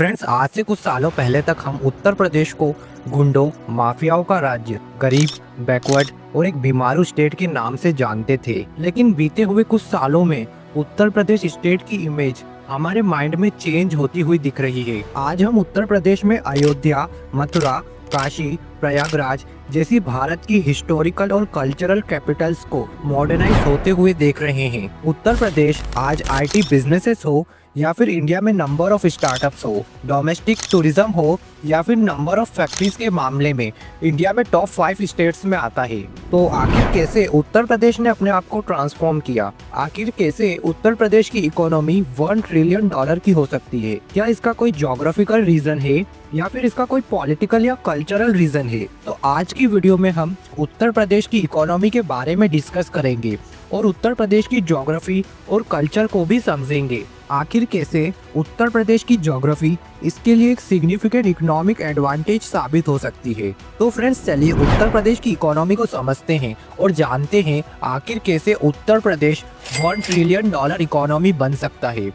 Friends, आज से कुछ सालों पहले तक हम उत्तर प्रदेश को गुंडों, माफियाओं का राज्य, गरीब, बैकवर्ड और एक बीमारू स्टेट के नाम से जानते थे। लेकिन बीते हुए कुछ सालों में उत्तर प्रदेश स्टेट की इमेज हमारे माइंड में चेंज होती हुई दिख रही है। आज हम उत्तर प्रदेश में अयोध्या, मथुरा, काशी, प्रयागराज जैसी भारत की हिस्टोरिकल और कल्चरल कैपिटल्स को मॉडर्नाइज होते हुए देख रहे हैं। उत्तर प्रदेश आज आईटी बिजनेसेस हो या फिर इंडिया में नंबर ऑफ स्टार्टअप्स हो, डोमेस्टिक टूरिज्म हो या फिर नंबर ऑफ फैक्ट्रीज के मामले में इंडिया में टॉप 5 स्टेट्स में आता है। तो आखिर कैसे उत्तर प्रदेश ने अपने आप को ट्रांसफॉर्म किया? आखिर कैसे उत्तर प्रदेश की इकोनॉमी $1 ट्रिलियन की हो सकती है? क्या इसका कोई ज्योग्राफिकल रीजन है या फिर इसका कोई पॉलिटिकल या कल्चरल रीजन है? तो आज की वीडियो में हम उत्तर प्रदेश की इकोनॉमी के बारे में डिस्कस करेंगे और उत्तर प्रदेश की ज्योग्राफी और कल्चर को भी समझेंगे। आखिर कैसे उत्तर प्रदेश की ज्योग्राफी इसके लिए एक सिग्निफिकेंट इकोनॉमिक एडवांटेज साबित हो सकती है। तो फ्रेंड्स, चलिए उत्तर प्रदेश की इकोनॉमी को समझते हैं और जानते हैं आखिर कैसे उत्तर प्रदेश $1 ट्रिलियन इकोनॉमी बन सकता है।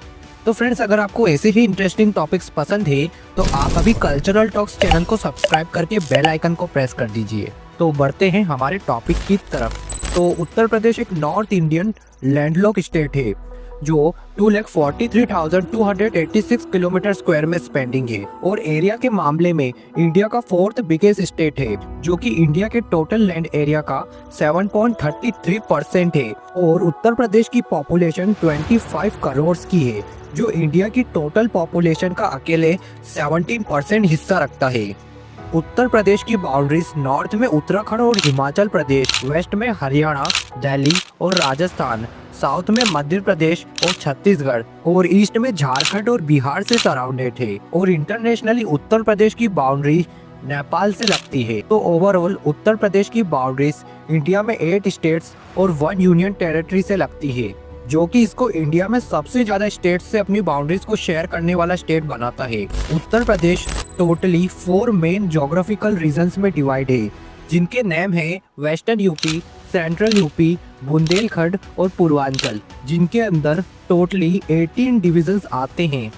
तो फ्रेंड्स, अगर आपको ऐसे ही इंटरेस्टिंग टॉपिक्स पसंद है तो आप अभी कल्चरल टॉक्स चैनल को सब्सक्राइब करके बेल आइकन को प्रेस कर दीजिए। तो बढ़ते हैं हमारे टॉपिक की तरफ। तो उत्तर प्रदेश एक नॉर्थ इंडियन लैंडलॉक स्टेट है जो 2,43,286 किलोमीटर स्क्वायर में स्पेंडिंग है और एरिया के मामले में इंडिया का 4th बिगेस्ट स्टेट है, जो कि इंडिया के टोटल लैंड एरिया का 7.33% है। और उत्तर प्रदेश की पॉपुलेशन 25 करोड़ की है, जो इंडिया की टोटल पॉपुलेशन का अकेले 17% हिस्सा रखता है। उत्तर प्रदेश की बाउंड्रीज नॉर्थ में उत्तराखंड और हिमाचल प्रदेश, वेस्ट में हरियाणा, दिल्ली और राजस्थान, साउथ में मध्य प्रदेश और छत्तीसगढ़ और ईस्ट में झारखंड और बिहार से सराउंडेड है। और इंटरनेशनली उत्तर प्रदेश की बाउंड्री नेपाल से लगती है। तो ओवरऑल उत्तर प्रदेश की बाउंड्रीज इंडिया में 8 स्टेट्स और 1 यूनियन टेरिटरी से लगती है, जो कि इसको इंडिया में सबसे ज्यादा स्टेट से अपनी बाउंड्रीज को शेयर करने वाला स्टेट बनाता है। उत्तर प्रदेश टोटली 4 मेन ज्योग्राफिकल रीजन्स में डिवाइड है, जिनके नेम है western UP, central UP, Bundelkhand और पूर्वांचल, जिनके अंदर टोटली 18 डिविजन्स आते हैं।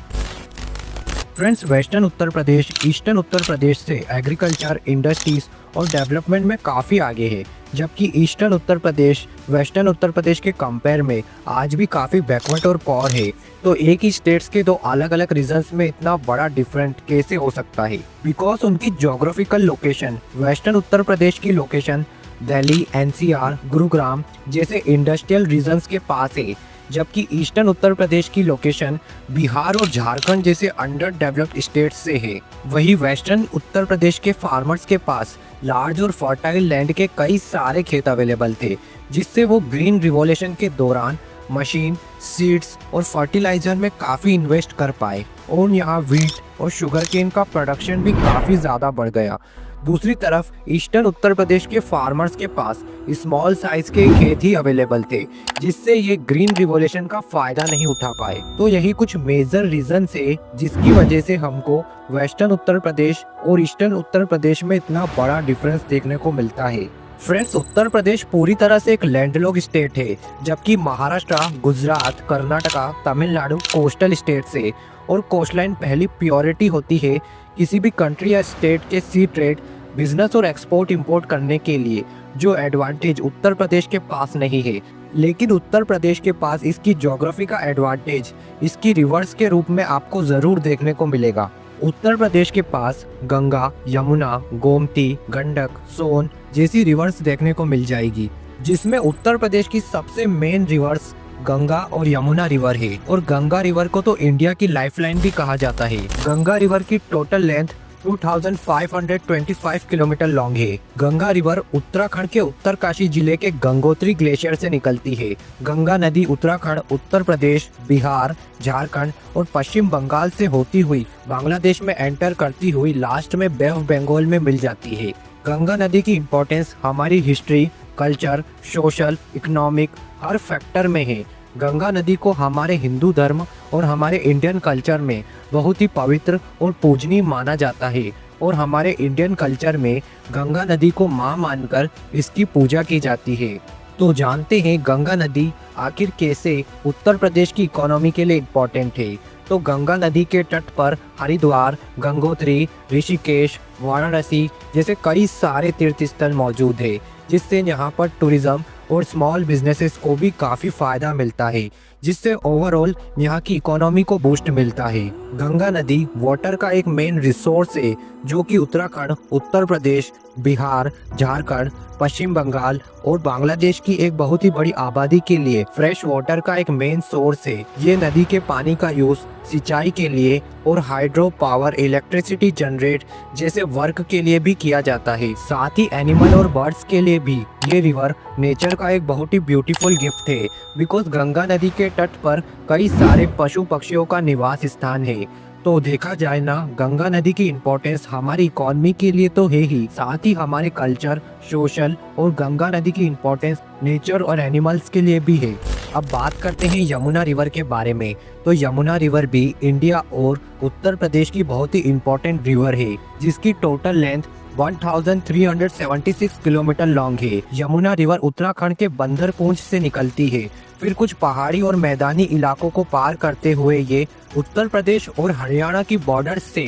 Friends, western Uttar Pradesh eastern Uttar Pradesh से एग्रीकल्चर, इंडस्ट्रीज और डेवलपमेंट में काफ़ी आगे है, जबकि ईस्टर्न उत्तर प्रदेश वेस्टर्न उत्तर प्रदेश के कंपेयर में आज भी काफ़ी बैकवर्ड और पॉर है। तो एक ही स्टेट्स के 2 अलग अलग रीजन्स में इतना बड़ा डिफरेंट कैसे हो सकता है? बिकॉज उनकी geographical location, western Uttar Pradesh की लोकेशन दिल्ली, एनसीआर, गुरुग्राम जैसे इंडस्ट्रियल रीजन्स के पास है, जबकि ईस्टर्न उत्तर प्रदेश की लोकेशन बिहार और झारखंड जैसे अंडर डेवलप्ड स्टेट्स से है। वही वेस्टर्न उत्तर प्रदेश के फार्मर्स के पास लार्ज और फर्टाइल लैंड के कई सारे खेत अवेलेबल थे, जिससे वो ग्रीन रिवॉल्यूशन के दौरान मशीन, सीड्स और फर्टिलाइजर में काफ़ी इन्वेस्ट कर पाए और यहाँ व्हीट और शुगर केन का प्रोडक्शन भी काफ़ी ज़्यादा बढ़ गया। दूसरी तरफ ईस्टर्न उत्तर प्रदेश के फार्मर्स के पास स्मॉल साइज के खेत ही अवेलेबल थे, जिससे ये ग्रीन रिवॉल्यूशन का फायदा नहीं उठा पाए। तो यही कुछ मेजर रीजन है जिसकी वजह से हमको वेस्टर्न उत्तर प्रदेश और ईस्टर्न उत्तर प्रदेश में इतना बड़ा डिफरेंस देखने को मिलता है। फ्रेंड्स, उत्तर प्रदेश पूरी तरह से एक लैंडलॉक स्टेट है, जबकि महाराष्ट्र, गुजरात, कर्नाटका, तमिलनाडु कोस्टल स्टेट्स है और कोस्टलाइन पहली प्योरिटी होती है किसी भी कंट्री या स्टेट के सी ट्रेड, बिजनेस और एक्सपोर्ट इंपोर्ट करने के लिए, जो एडवांटेज उत्तर प्रदेश के पास नहीं है। लेकिन उत्तर प्रदेश के पास इसकी ज्योग्राफी का एडवांटेज इसकी रिवर्स के रूप में आपको ज़रूर देखने को मिलेगा। उत्तर प्रदेश के पास गंगा, यमुना, गोमती, गंडक, सोन जैसी रिवर्स देखने को मिल जाएगी, जिसमें उत्तर प्रदेश की सबसे मेन रिवर्स गंगा और यमुना रिवर है। और गंगा रिवर को तो इंडिया की लाइफलाइन भी कहा जाता है। गंगा रिवर की टोटल लेंथ 2525 किलोमीटर लॉन्ग है। गंगा रिवर उत्तराखंड के उत्तरकाशी जिले के गंगोत्री ग्लेशियर से निकलती है। गंगा नदी उत्तराखंड, उत्तर प्रदेश, बिहार, झारखंड और पश्चिम बंगाल से होती हुई बांग्लादेश में एंटर करती हुई लास्ट में बे ऑफ बंगाल में मिल जाती है। गंगा नदी की इम्पोर्टेंस हमारी हिस्ट्री, कल्चर, सोशल, इकोनॉमिक हर फैक्टर में है। गंगा नदी को हमारे हिंदू धर्म और हमारे इंडियन कल्चर में बहुत ही पवित्र और पूजनीय माना जाता है और हमारे इंडियन कल्चर में गंगा नदी को मां मानकर इसकी पूजा की जाती है। तो जानते हैं गंगा नदी आखिर कैसे उत्तर प्रदेश की इकोनॉमी के लिए इम्पोर्टेंट है। तो गंगा नदी के तट पर हरिद्वार, गंगोत्री, ऋषिकेश, वाराणसी जैसे कई सारे तीर्थ स्थल मौजूद है, जिससे यहाँ पर टूरिज्म और स्मॉल बिजनेसेस को भी काफ़ी फ़ायदा मिलता है, जिससे ओवरऑल यहाँ की इकोनॉमी को बूस्ट मिलता है। गंगा नदी वाटर का एक मेन रिसोर्स है, जो कि उत्तराखंड, उत्तर प्रदेश, बिहार, झारखंड, पश्चिम बंगाल और बांग्लादेश की एक बहुत ही बड़ी आबादी के लिए फ्रेश वाटर का एक मेन सोर्स है। ये नदी के पानी का यूज सिंचाई के लिए और हाइड्रो पावर, इलेक्ट्रिसिटी जनरेट जैसे वर्क के लिए भी किया जाता है। साथ ही एनिमल और बर्ड्स के लिए भी ये रिवर नेचर का एक बहुत ही ब्यूटीफुल गिफ्ट है, बिकॉज गंगा नदी के तट पर कई सारे पशु पक्षियों का निवास स्थान है। तो देखा जाए ना, गंगा नदी की इम्पोर्टेंस हमारी इकोनॉमी के लिए तो है ही, साथ ही हमारे कल्चर, सोशल और गंगा नदी की इम्पोर्टेंस नेचर और एनिमल्स के लिए भी है। अब बात करते हैं यमुना रिवर के बारे में। तो यमुना रिवर भी इंडिया और उत्तर प्रदेश की बहुत ही इम्पोर्टेंट रिवर है, जिसकी टोटल लेंथ 1376 किलोमीटर लॉन्ग है। यमुना रिवर उत्तराखंड के बंदरपूंछ से निकलती है, फिर कुछ पहाड़ी और मैदानी इलाकों को पार करते हुए ये उत्तर प्रदेश और हरियाणा की बॉर्डर से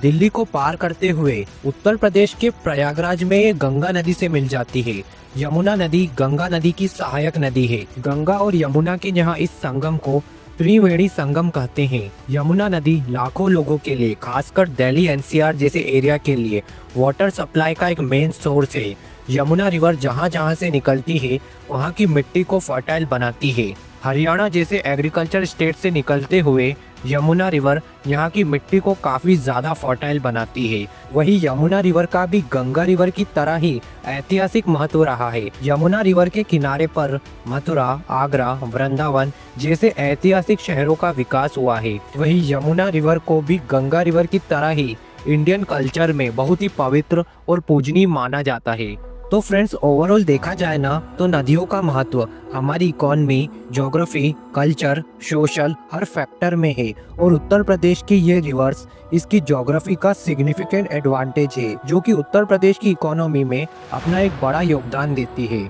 दिल्ली को पार करते हुए उत्तर प्रदेश के प्रयागराज में ये गंगा नदी से मिल जाती है। यमुना नदी गंगा नदी की सहायक नदी है। गंगा और यमुना के यहाँ इस संगम को त्रिवेणी संगम कहते हैं। यमुना नदी लाखों लोगों के लिए, खासकर दिल्ली एनसीआर जैसे एरिया के लिए वाटर सप्लाई का एक मेन सोर्स है। यमुना रिवर जहाँ जहाँ से निकलती है वहाँ की मिट्टी को फर्टाइल बनाती है। हरियाणा जैसे एग्रीकल्चर स्टेट से निकलते हुए यमुना रिवर यहाँ की मिट्टी को काफ़ी ज़्यादा फर्टाइल बनाती है। वही यमुना रिवर का भी गंगा रिवर की तरह ही ऐतिहासिक महत्व रहा है। यमुना रिवर के किनारे पर मथुरा, आगरा, वृंदावन जैसे ऐतिहासिक शहरों का विकास हुआ है। वही यमुना रिवर को भी गंगा रिवर की तरह ही इंडियन कल्चर में बहुत ही पवित्र और पूजनीय माना जाता है। तो फ्रेंड्स, ओवरऑल देखा जाए ना, तो नदियों का महत्व हमारी इकोनॉमी, ज्योग्राफी, कल्चर, सोशल हर फैक्टर में है। और उत्तर प्रदेश की ये रिवर्स इसकी ज्योग्राफी का सिग्निफिकेंट एडवांटेज है, जो कि उत्तर प्रदेश की इकोनॉमी में अपना एक बड़ा योगदान देती है।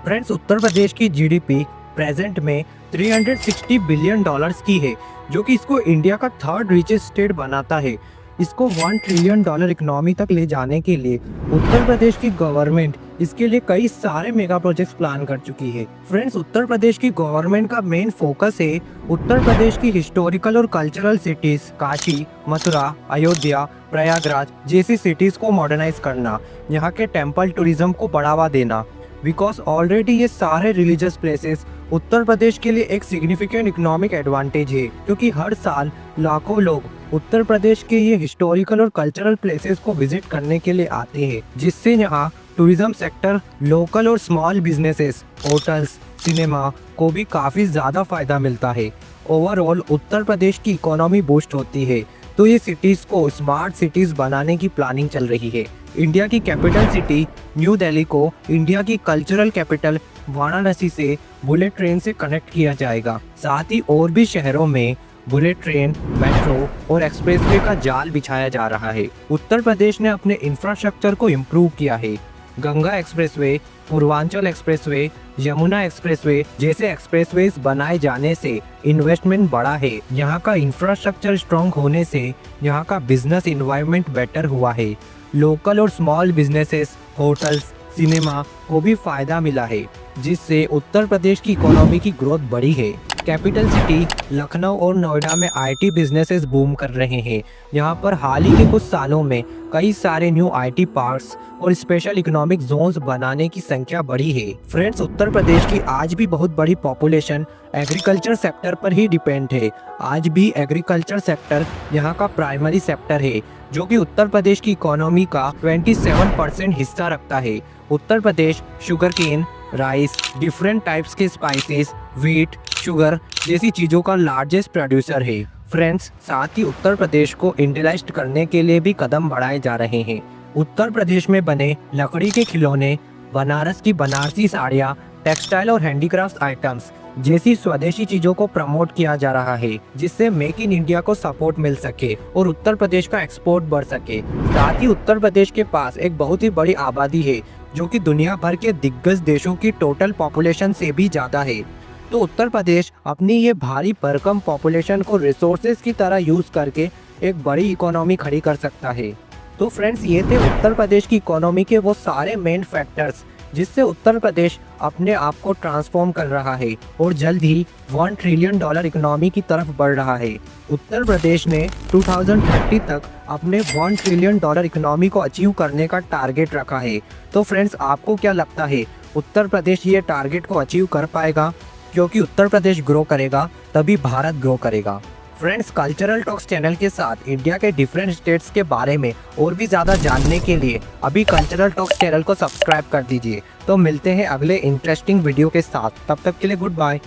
फ्रेंड्स, उत्तर प्रदेश की जीडीपी प्रेजेंट में $360 बिलियन की है, जो कि इसको इंडिया का थर्ड रिचेस्ट स्टेट बनाता है। इसको $1 ट्रिलियन इकोनॉमी तक ले जाने के लिए उत्तर प्रदेश की गवर्नमेंट इसके लिए कई सारे मेगा प्रोजेक्ट्स प्लान कर चुकी है। फ्रेंड्स, उत्तर प्रदेश की गवर्नमेंट का मेन फोकस है उत्तर प्रदेश की हिस्टोरिकल और कल्चरल सिटीज काशी, मथुरा, अयोध्या, प्रयागराज जैसी सिटीज को मॉडर्नाइज करना, यहाँ के टेम्पल टूरिज्म को बढ़ावा देना। बिकॉज ऑलरेडी ये सारे रिलीजियस प्लेसेस उत्तर प्रदेश के लिए एक सिग्निफिकेंट इकोनॉमिक एडवांटेज है, क्योंकि हर साल लाखों लोग उत्तर प्रदेश के ये हिस्टोरिकल और कल्चरल प्लेसेस को विजिट करने के लिए आते हैं, जिससे यहाँ टूरिज्म सेक्टर, लोकल और स्मॉल बिजनेसेस, होटल्स, सिनेमा को भी काफ़ी ज़्यादा फायदा मिलता है। ओवरऑल उत्तर प्रदेश की इकोनॉमी बूस्ट होती है। तो ये सिटीज़ को स्मार्ट सिटीज़ बनाने की प्लानिंग चल रही है। इंडिया की कैपिटल सिटी न्यू दिल्ली को इंडिया की कल्चरल कैपिटल वाराणसी से बुलेट ट्रेन से कनेक्ट किया जाएगा। साथ ही और भी शहरों में बुलेट ट्रेन, मेट्रो और एक्सप्रेसवे का जाल बिछाया जा रहा है। उत्तर प्रदेश ने अपने इंफ्रास्ट्रक्चर को इम्प्रूव किया है। Ganga expressway, Purvanchal expressway, Yamuna expressway जैसे एक्सप्रेसवेज बनाए जाने से इन्वेस्टमेंट बढ़ा है। यहाँ का इंफ्रास्ट्रक्चर स्ट्रॉन्ग होने से यहाँ का बिजनेस इन्वायरमेंट बेटर हुआ है। लोकल और स्मॉल बिजनेसेस, होटल्स, सिनेमा को भी फायदा मिला है, जिससे उत्तर प्रदेश की इकोनॉमी की ग्रोथ बढ़ी है। कैपिटल सिटी लखनऊ और नोएडा में आईटी बिजनेसेस बूम कर रहे हैं। यहाँ पर हाल ही के कुछ सालों में कई सारे न्यू आईटी पार्क्स और स्पेशल इकोनॉमिक जोन्स बनाने की संख्या बढ़ी है। फ्रेंड्स, उत्तर प्रदेश की आज भी बहुत बड़ी पॉपुलेशन एग्रीकल्चर सेक्टर पर ही डिपेंड है। आज भी एग्रीकल्चर सेक्टर यहाँ का प्राइमरी सेक्टर है, जो कि उत्तर प्रदेश की इकोनॉमी का 27% हिस्सा रखता है। Uttar Pradesh sugar cane, rice, different types के स्पाइसेस, व्हीट, शुगर जैसी चीज़ों का लार्जेस्ट प्रोड्यूसर है। फ्रेंड्स, साथ ही उत्तर प्रदेश को इंडस्ट्रियलाइज्ड करने के लिए भी कदम बढ़ाए जा रहे हैं। उत्तर प्रदेश में बने लकड़ी के खिलौने, बनारस की बनारसी साड़ियाँ, टेक्सटाइल और हैंडीक्राफ्ट आइटम्स जैसी स्वदेशी चीजों को प्रमोट किया जा रहा है, जिससे मेक इन इंडिया को सपोर्ट मिल सके और उत्तर प्रदेश का एक्सपोर्ट बढ़ सके। साथ ही उत्तर प्रदेश के पास एक बहुत ही बड़ी आबादी है, जो कि दुनिया भर के दिग्गज देशों की टोटल पॉपुलेशन से भी ज्यादा है। तो उत्तर प्रदेश अपनी ये भारी भरकम पॉपुलेशन को रिसोर्सेज की तरह यूज करके एक बड़ी इकोनॉमी खड़ी कर सकता है। तो फ्रेंड्स, ये थे उत्तर प्रदेश की इकोनॉमी के वो सारे मेन फैक्टर्स जिससे उत्तर प्रदेश अपने आप को ट्रांसफॉर्म कर रहा है और जल्द ही $1 ट्रिलियन इकोनॉमी की तरफ बढ़ रहा है। उत्तर प्रदेश ने 2030 तक अपने $1 ट्रिलियन इकोनॉमी को अचीव करने का टारगेट रखा है। तो फ्रेंड्स, आपको क्या लगता है, उत्तर प्रदेश ये टारगेट को अचीव कर पाएगा? क्योंकि उत्तर प्रदेश ग्रो करेगा तभी भारत ग्रो करेगा। फ्रेंड्स, कल्चरल टॉक्स चैनल के साथ इंडिया के डिफरेंट स्टेट्स के बारे में और भी ज़्यादा जानने के लिए अभी कल्चरल टॉक्स चैनल को सब्सक्राइब कर दीजिए। तो मिलते हैं अगले इंटरेस्टिंग वीडियो के साथ, तब तक के लिए गुड बाय।